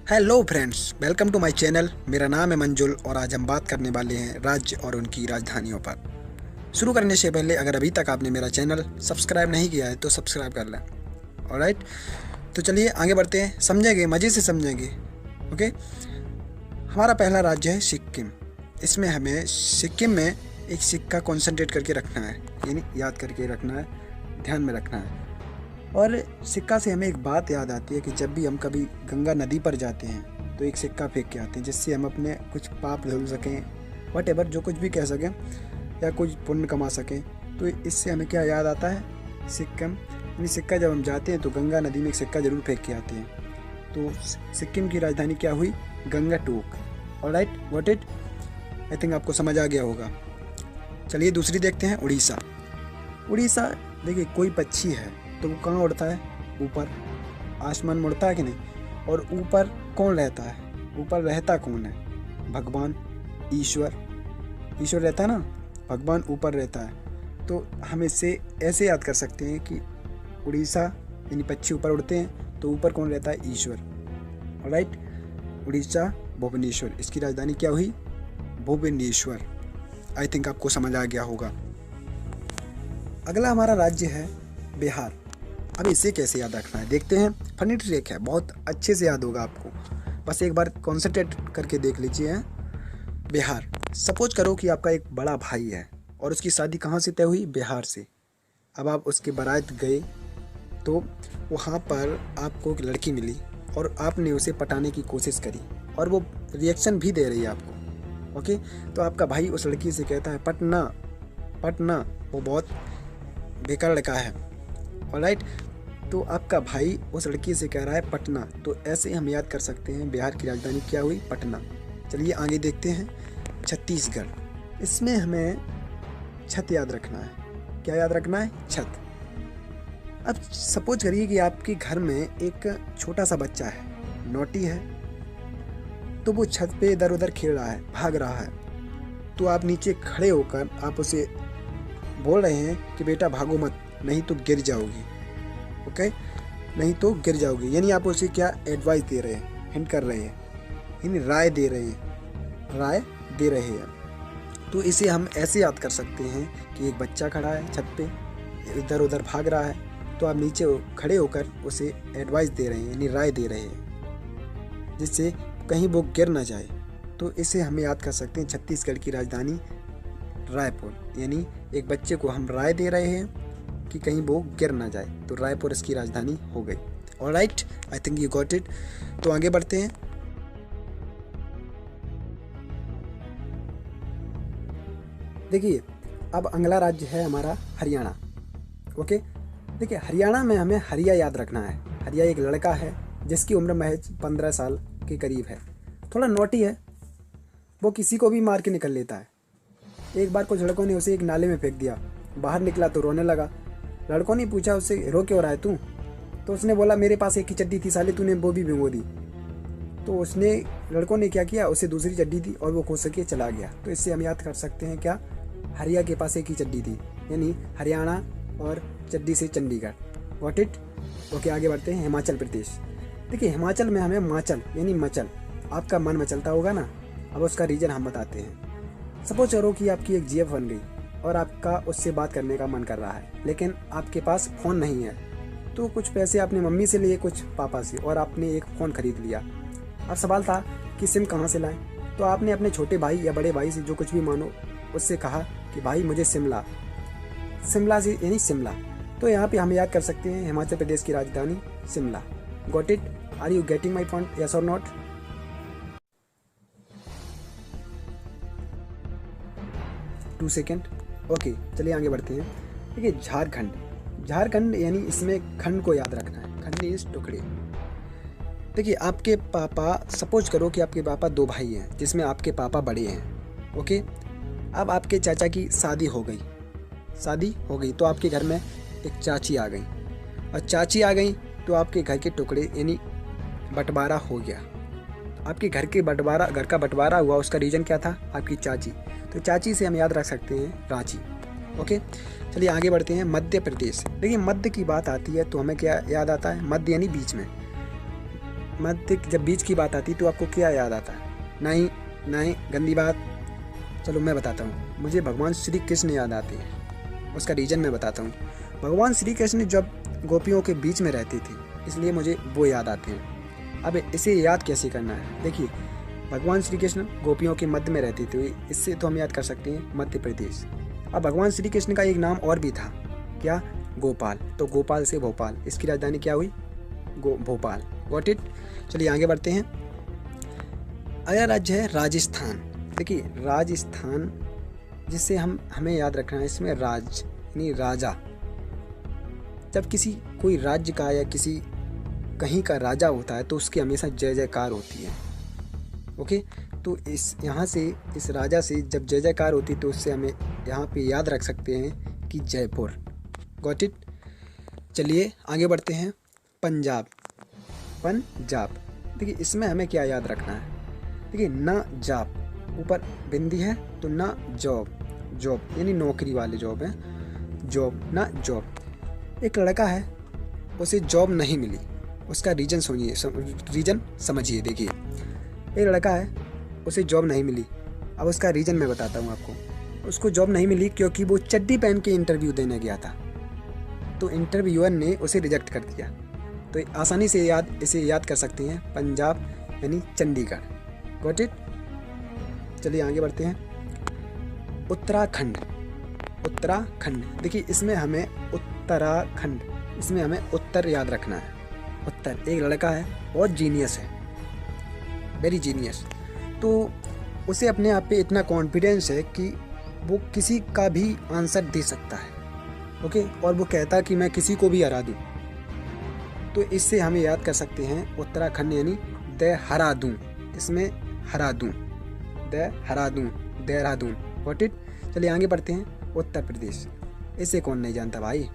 Hello friends, welcome to my channel. मेरा नाम है मंजुल और आज हम बात करने वाले हैं राज्य और उनकी राजधानियों पर। शुरू करने से पहले अगर अभी तक आपने मेरा चैनल सब्सक्राइब नहीं किया है तो सब्सक्राइब कर लें। ऑलराइट, तो चलिए आगे बढ़ते हैं, समझेंगे, मज़े से समझेंगे। ओके, हमारा पहला राज्य है सिक्किम। इसमें हमें सिक्किम में एक सिक्का कॉन्सेंट्रेट करके रखना है, यानी याद करके रखना है, ध्यान में रखना है। और सिक्का से हमें एक बात याद आती है कि जब भी हम कभी गंगा नदी पर जाते हैं तो एक सिक्का फेंक के आते हैं, जिससे हम अपने कुछ पाप धुल सकें, वट जो कुछ भी कह सकें, या कुछ पुण्य कमा सकें। तो इससे हमें क्या याद आता है? सिक्किम। यानी सिक्का जब हम जाते हैं तो गंगा नदी में एक सिक्का जरूर फेंक के आते हैं। तो सिक्किम की राजधानी क्या हुई? Gangtok. Alright, what it, I think आपको समझ आ गया होगा। चलिए दूसरी देखते हैं, उड़ीसा। उड़ीसा, देखिए कोई पक्षी है तो वो कहाँ उड़ता है? ऊपर, आसमान में उड़ता है कि नहीं? और ऊपर कौन रहता है? ऊपर रहता कौन है? भगवान, ईश्वर। ईश्वर रहता है ना, भगवान ऊपर रहता है। तो हम इससे ऐसे याद कर सकते हैं कि उड़ीसा यानी पक्षी ऊपर उड़ते हैं तो ऊपर कौन रहता है? ईश्वर। ऑलराइट, उड़ीसा भुवनेश्वर, इसकी राजधानी क्या हुई? भुवनेश्वर। आई थिंक आपको समझ आ गया होगा। अगला हमारा राज्य है बिहार। अब इसे कैसे याद रखना है देखते हैं। फनी ट्रिक है, बहुत अच्छे से याद होगा आपको, बस एक बार कॉन्सेंट्रेट करके देख लीजिए। बिहार, सपोज करो कि आपका एक बड़ा भाई है और उसकी शादी कहाँ से तय हुई? बिहार से। अब आप उसके बारात गए तो वहाँ पर आपको एक लड़की मिली और आपने उसे पटाने की कोशिश करी और वो रिएक्शन भी दे रही है आपको। ओके, तो आपका भाई उस लड़की से कहता है पटना पटना, वो बहुत बेकार लड़का है। ऑलराइट, तो आपका भाई उस लड़की से कह रहा है पटना। तो ऐसे हम याद कर सकते हैं बिहार की राजधानी क्या हुई? पटना। चलिए आगे देखते हैं, छत्तीसगढ़। इसमें हमें छत याद रखना है। क्या याद रखना है? छत। अब सपोज करिए कि आपके घर में एक छोटा सा बच्चा है, नोटी है, तो वो छत पे इधर उधर खेल रहा है, भाग रहा है। तो आप नीचे खड़े होकर आप उसे बोल रहे हैं कि बेटा भागो मत, नहीं तो गिर जाओगी। ओके, नहीं तो गिर जाओगी, यानी आप उसे क्या एडवाइस दे रहे हैं, हिंट कर रहे हैं, यानी राय दे रहे हैं, राय दे रहे हैं। तो इसे हम ऐसे याद कर सकते हैं कि एक बच्चा खड़ा है छत पे, इधर उधर भाग रहा है, तो आप नीचे खड़े होकर उसे एडवाइस दे रहे हैं, यानी राय दे रहे हैं, जिससे कहीं वो गिर ना जाए। तो इसे हम याद कर सकते हैं छत्तीसगढ़ की राजधानी रायपुर, यानी एक बच्चे को हम राय दे रहे हैं कि कहीं वो गिर ना जाए, तो रायपुर इसकी राजधानी हो गई। Alright, I think you got it. तो आगे बढ़ते हैं। देखिए, अब अगला राज्य है हमारा हरियाणा। ओके, देखिए हरियाणा में हमें हरिया याद रखना है। हरिया एक लड़का है जिसकी उम्र महज 15 साल के करीब है। थोड़ा नोटी है, वो किसी को भी मार के निकल लेता है। एक बार कुछ लड़कों ने उसे एक नाले में फेंक दिया, बाहर निकला तो रोने लगा। लड़कों ने पूछा उससे, रो क्यों रहा है तू? तो उसने बोला, मेरे पास एक ही चड्डी थी साले, तूने वो भी भिगो दी। तो लड़कों ने क्या किया, उसे दूसरी चड्डी दी और वो खुश के चला गया। तो इससे हम याद कर सकते हैं क्या? हरिया के पास एक ही चड्डी थी, यानी हरियाणा और चड्डी से चंडीगढ़। What it. ओके, आगे बढ़ते हैं, हिमाचल प्रदेश। देखिए हिमाचल में हमें माचल यानी मचल, आपका मन मचलता होगा ना। अब उसका रीजन हम बताते हैं। सपोज करो कि आपकी एक जीएफ बन गई और आपका उससे बात करने का मन कर रहा है, लेकिन आपके पास फ़ोन नहीं है। तो कुछ पैसे आपने मम्मी से लिए, कुछ पापा से, और आपने एक फ़ोन खरीद लिया। अब सवाल था कि सिम कहाँ से लाएं? तो आपने अपने छोटे भाई या बड़े भाई से, जो कुछ भी मानो, उससे कहा कि भाई मुझे शिमला से, यानी शिमला। तो यहाँ पे हम याद कर सकते हैं हिमाचल प्रदेश की राजधानी Shimla. Got it? Are you getting my point, yes और नॉट? 2 सेकेंड। ओके, चलिए आगे बढ़ते हैं। देखिए झारखंड यानी इसमें खंड को याद रखना है। खंड इज टुकड़े। देखिए आपके पापा, सपोज करो कि आपके पापा 2 भाई हैं जिसमें आपके पापा बड़े हैं। ओके, अब आपके चाचा की शादी हो गई तो आपके घर में एक चाची आ गई, और चाची आ गई तो आपके घर के टुकड़े यानी बंटवारा हो गया। आपके घर का बंटवारा हुआ, उसका रीज़न क्या था? आपकी चाची। तो चाची से हम याद रख सकते हैं रांची। ओके, चलिए आगे बढ़ते हैं, मध्य प्रदेश। देखिए मध्य की बात आती है तो हमें क्या याद आता है? मध्य यानी बीच में। मध्य जब बीच की बात आती तो आपको क्या याद आता है? नहीं नहीं, गंदी बात। चलो मैं बताता हूँ, मुझे भगवान श्री कृष्ण याद आते हैं। उसका रीज़न मैं बताता हूँ। भगवान श्री कृष्ण जब गोपियों के बीच में रहती थी, इसलिए मुझे वो याद आते हैं। अब इसे याद कैसे करना है? देखिए, भगवान श्री कृष्ण गोपियों के मध्य में रहती थी, इससे तो हम याद कर सकते हैं मध्य प्रदेश। अब भगवान श्री कृष्ण का एक नाम और भी था, क्या? गोपाल। तो गोपाल से भोपाल, इसकी राजधानी क्या हुई? भोपाल। Got it. चलिए आगे बढ़ते हैं। अगला राज्य है राजस्थान। देखिए, राजस्थान जिससे हमें याद रखना है, इसमें राज यानी राजा। जब कोई राज्य का या किसी कहीं का राजा होता है तो उसकी हमेशा जय जयकार होती है। ओके, तो इस राजा से जब जय जयकार होती है तो उससे हमें यहाँ पे याद रख सकते हैं कि जयपुर। Got it. चलिए आगे बढ़ते हैं। पंजाब। देखिए, इसमें हमें क्या याद रखना है? देखिए, ना जाप, ऊपर बिंदी है तो ना जॉब यानी नौकरी वाले जॉब है, जॉब ना जॉब। एक लड़का है, उसे जॉब नहीं मिली, उसका रीजन समझिए। देखिए, एक लड़का है, उसे जॉब नहीं मिली। अब उसका रीजन मैं बताता हूँ आपको। उसको जॉब नहीं मिली क्योंकि वो चड्डी पहन के इंटरव्यू देने गया था, तो इंटरव्यूअर ने उसे रिजेक्ट कर दिया। तो आसानी से इसे याद कर सकते हैं, पंजाब यानी चंडीगढ़। Got it. चलिए आगे बढ़ते हैं। उत्तराखंड। देखिए, इसमें हमें उत्तर याद रखना है। उत्तर, एक लड़का है, बहुत जीनियस है, वेरी जीनियस। तो उसे अपने आप पे इतना कॉन्फिडेंस है कि वो किसी का भी आंसर दे सकता है। ओके, और वो कहता है कि मैं किसी को भी हरा दूँ। तो इससे हमें याद कर सकते हैं उत्तराखंड यानी देहरादून। इसमें देहरादून। What it. चलिए आगे बढ़ते हैं। उत्तर प्रदेश, इसे कौन नहीं जानता भाई।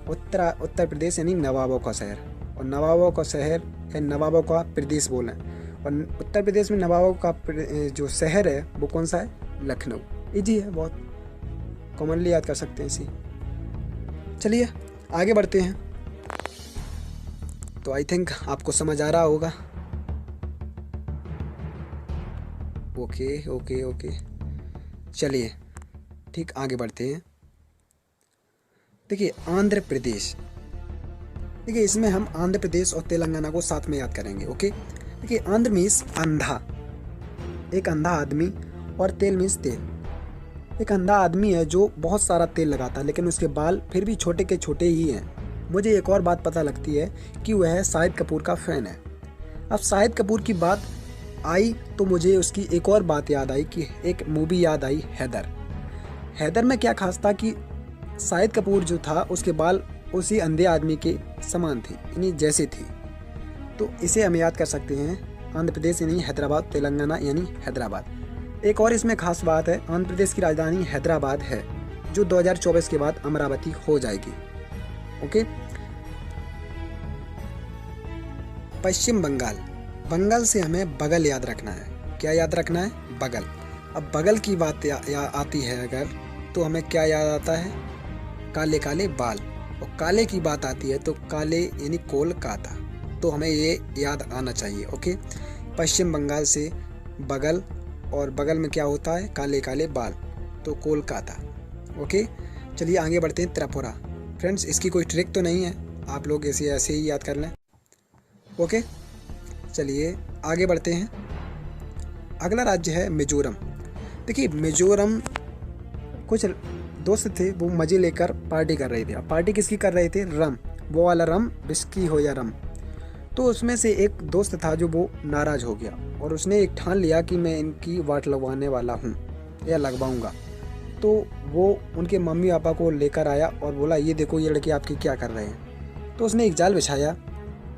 उत्तर प्रदेश यानी नवाबों का शहर, और नवाबों का शहर या नवाबों का प्रदेश बोलें। और उत्तर प्रदेश में नवाबों का जो शहर है वो कौन सा है? लखनऊ। इजी है, बहुत कॉमनली याद कर सकते हैं इसी। चलिए आगे बढ़ते हैं। तो आई थिंक आपको समझ आ रहा होगा। ओके। चलिए ठीक, आगे बढ़ते हैं। देखिए, आंध्र प्रदेश। देखिए, इसमें हम आंध्र प्रदेश और तेलंगाना को साथ में याद करेंगे। ओके, देखिए, आंध्र मीन्स अंधा, एक अंधा आदमी, और तेल मीन्स तेल। एक अंधा आदमी है जो बहुत सारा तेल लगाता है, लेकिन उसके बाल फिर भी छोटे के छोटे ही हैं। मुझे एक और बात पता लगती है कि वह शाहिद कपूर का फ़ैन है। अब शाहिद कपूर की बात आई तो मुझे उसकी एक और बात याद आई कि एक मूवी याद आई, हैदर में क्या खास था कि शाहिद कपूर जो था उसके बाल उसी अंधे आदमी के समान थे, यानी जैसे थी। तो इसे हम याद कर सकते हैं, आंध्र प्रदेश यानी हैदराबाद, तेलंगाना यानी हैदराबाद। एक और इसमें खास बात है, आंध्र प्रदेश की राजधानी हैदराबाद है, जो 2024 के बाद अमरावती हो जाएगी। ओके, पश्चिम बंगाल से हमें बगल याद रखना है। क्या याद रखना है? बगल। अब बगल की बात आती है अगर, तो हमें क्या याद आता है? काले काले बाल। और काले की बात आती है तो काले यानी कोलकाता। तो हमें ये याद आना चाहिए। ओके, पश्चिम बंगाल से बगल, और बगल में क्या होता है? काले काले बाल, तो कोलकाता। ओके, चलिए आगे बढ़ते हैं। त्रिपुरा। फ्रेंड्स, इसकी कोई ट्रिक तो नहीं है, आप लोग ऐसे ही याद कर लें। ओके, चलिए आगे बढ़ते हैं। अगला राज्य है मिजोरम। देखिए, मिजोरम कुछ दोस्त थे, वो मज़े लेकर पार्टी कर रहे थे। अब पार्टी किसकी कर रहे थे? रम, वो वाला रम, विस्की हो या रम। तो उसमें से एक दोस्त था जो वो नाराज़ हो गया, और उसने एक ठान लिया कि मैं इनकी वाट लगवाने वाला हूँ या लगवाऊँगा। तो वो उनके मम्मी पापा को लेकर आया और बोला, ये देखो ये लड़के आपके क्या कर रहे हैं। तो उसने एक जाल बिछाया,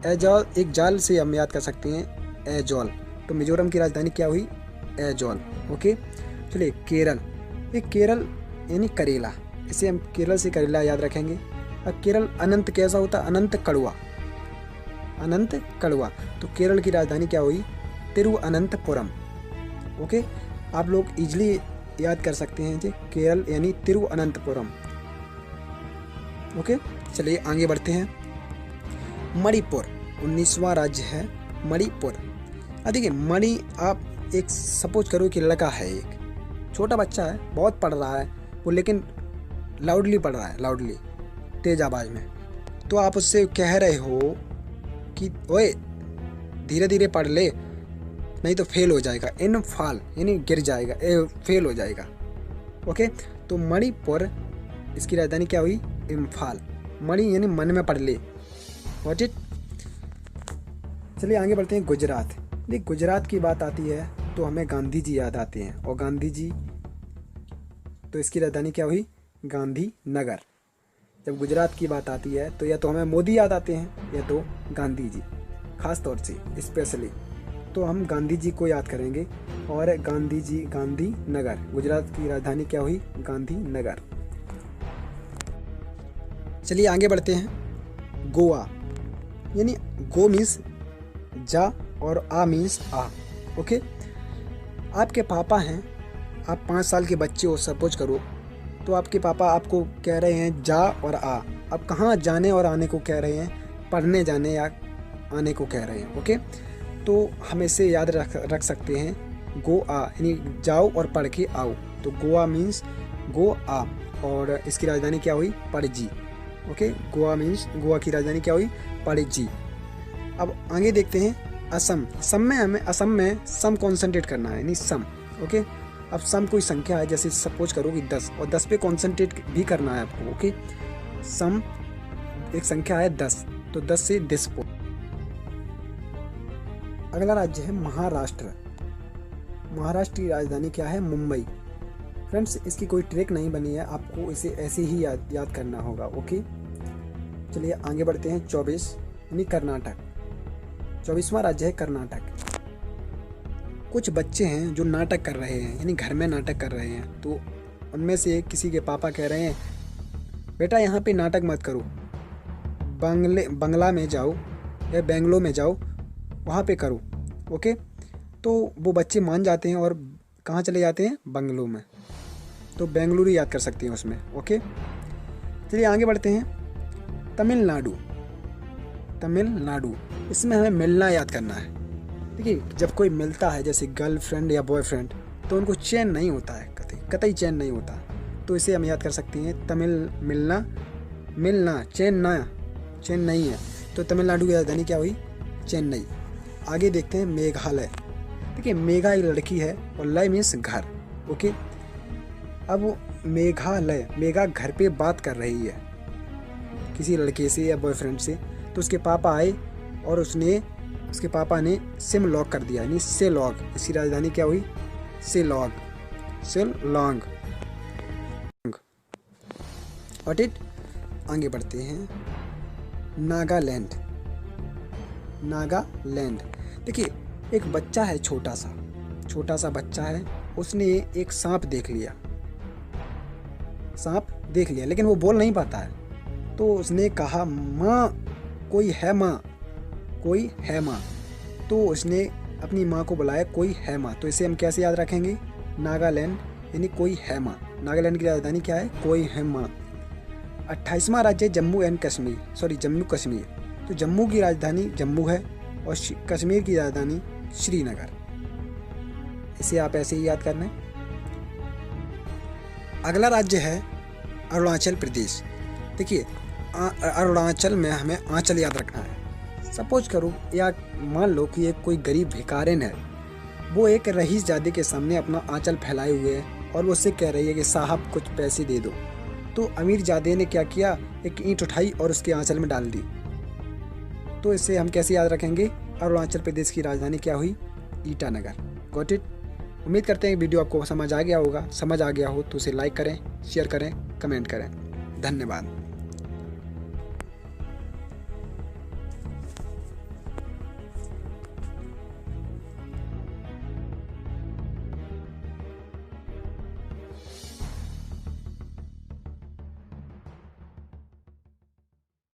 एजॉल। एक जाल से हम याद कर सकते हैं एजॉल। तो मिजोरम की राजधानी क्या हुई? एजॉल। ओके, चलिए केरल। ये केरल यानी करेला, इसे हम केरल से करेला याद रखेंगे। अब केरल अनंत कैसा होता? अनंत कड़वा। तो केरल की राजधानी क्या हुई? तिरुअनंतपुरम। ओके, आप लोग इजली याद कर सकते हैं जी, केरल यानी तिरुअनंतपुरम। ओके, चलिए आगे बढ़ते हैं। मणिपुर 19वां राज्य है मणिपुर। अब देखिए मणि, आप एक सपोज करो कि लड़का है, एक छोटा बच्चा है, बहुत पढ़ रहा है वो, लेकिन लाउडली पढ़ रहा है, लाउडली तेज आवाज़ में। तो आप उससे कह रहे हो कि ओए धीरे धीरे पढ़ ले, नहीं तो फेल हो जाएगा। इनफॉल यानी गिर जाएगा, फेल हो जाएगा। ओके, तो मणिपुर इसकी राजधानी क्या हुई? इम्फाल। मणि यानी मन में पढ़ ले। What it. चलिए आगे बढ़ते हैं। गुजरात। देख, गुजरात की बात आती है तो हमें गांधी जी याद आते हैं, और गांधी जी तो इसकी राजधानी क्या हुई? गांधीनगर। जब गुजरात की बात आती है तो या तो हमें मोदी याद आते हैं या तो गांधी जी, खास तौर से स्पेशली तो हम गांधी जी को याद करेंगे। और गांधी जी, गांधीनगर, गुजरात की राजधानी क्या हुई? गांधीनगर। चलिए आगे बढ़ते हैं। गोवा, यानी गो मीन्स जा और आ मीन्स आ। ओके, आपके पापा हैं, आप 5 साल के बच्चे हो सपोज करो, तो आपके पापा आपको कह रहे हैं जा और आ। आप कहाँ जाने और आने को कह रहे हैं? पढ़ने जाने या आने को कह रहे हैं। ओके, तो हम इसे याद रख सकते हैं गो आ, यानी जाओ और पढ़ के आओ। तो गोवा मीन्स गो आ, और इसकी राजधानी क्या हुई? पणजी। ओके, गोवा मीन्स, गोवा की राजधानी क्या हुई? पणजी। अब आगे देखते हैं असम। असम में सम कॉन्सेंट्रेट करना है, यानी सम। ओके, अब सम कोई संख्या है, जैसे सपोज करो कि 10, और 10 पे कॉन्सेंट्रेट भी करना है आपको। ओके, सम एक संख्या है 10, तो 10 से डिस्पो। अगला राज्य है महाराष्ट्र। महाराष्ट्र की राजधानी क्या है? मुंबई। फ्रेंड्स, इसकी कोई ट्रिक नहीं बनी है, आपको इसे ऐसे ही याद करना होगा। ओके, चलिए आगे बढ़ते हैं। 24 यानी कर्नाटक। 24वां राज्य है कर्नाटक। कुछ बच्चे हैं जो नाटक कर रहे हैं, यानी घर में नाटक कर रहे हैं, तो उनमें से किसी के पापा कह रहे हैं बेटा यहाँ पे नाटक मत करो, बंगला में जाओ या बेंगलो में जाओ, वहाँ पे करो। ओके, तो वो बच्चे मान जाते हैं और कहाँ चले जाते हैं? बंगलो में। तो बेंगलुरु याद कर सकते हैं उसमें। ओके, चलिए आगे बढ़ते हैं। तमिलनाडु। तमिलनाडु, इसमें हमें मिलना याद करना है। देखिए, जब कोई मिलता है जैसे गर्लफ्रेंड या बॉयफ्रेंड, तो उनको चैन नहीं होता है, कतई चैन नहीं होता, तो इसे हम याद कर सकते हैं मिलना, चैन नहीं है। तो तमिलनाडु की राजधानी क्या हुई? चेन्नई। आगे देखते हैं मेघालय। देखिए, मेघा एक लड़की है और लय मीन्स घर। ओके, अब मेघालय, मेघा घर पे बात कर रही है किसी लड़के से या बॉयफ्रेंड से, तो उसके पापा आए और उसके पापा ने सिम लॉक कर दिया, यानी से लॉग। इसकी राजधानी क्या हुई? शिलांग। और इट। आगे बढ़ते हैं। नागालैंड। देखिए, एक बच्चा है, छोटा सा बच्चा है, उसने एक सांप देख लिया, लेकिन वो बोल नहीं पाता है, तो उसने कहा माँ कोई है माँ। तो उसने अपनी माँ को बुलाया, कोई है माँ। तो इसे हम कैसे याद रखेंगे? नागालैंड यानी कोई है माँ। नागालैंड की राजधानी क्या है? कोई है माँ। 28वां राज्य जम्मू कश्मीर। तो जम्मू की राजधानी जम्मू है और कश्मीर की राजधानी श्रीनगर। इसे आप ऐसे ही याद करना है। अगला राज्य है अरुणाचल प्रदेश। देखिए, अरुणाचल में हमें आंचल याद रखना है। सपोज करो या मान लो कि एक कोई गरीब भिखारिन है, वो एक रईसजादे के सामने अपना आंचल फैलाए हुए है और वो उससे कह रही है कि साहब कुछ पैसे दे दो। तो अमीरजादे ने क्या किया? एक ईंट उठाई और उसके आंचल में डाल दी। तो इसे हम कैसे याद रखेंगे? अरुणाचल प्रदेश की राजधानी क्या हुई? ईटानगर। Got it. उम्मीद करते हैं वीडियो आपको समझ आ गया हो तो उसे लाइक करें, शेयर करें, कमेंट करें। धन्यवाद।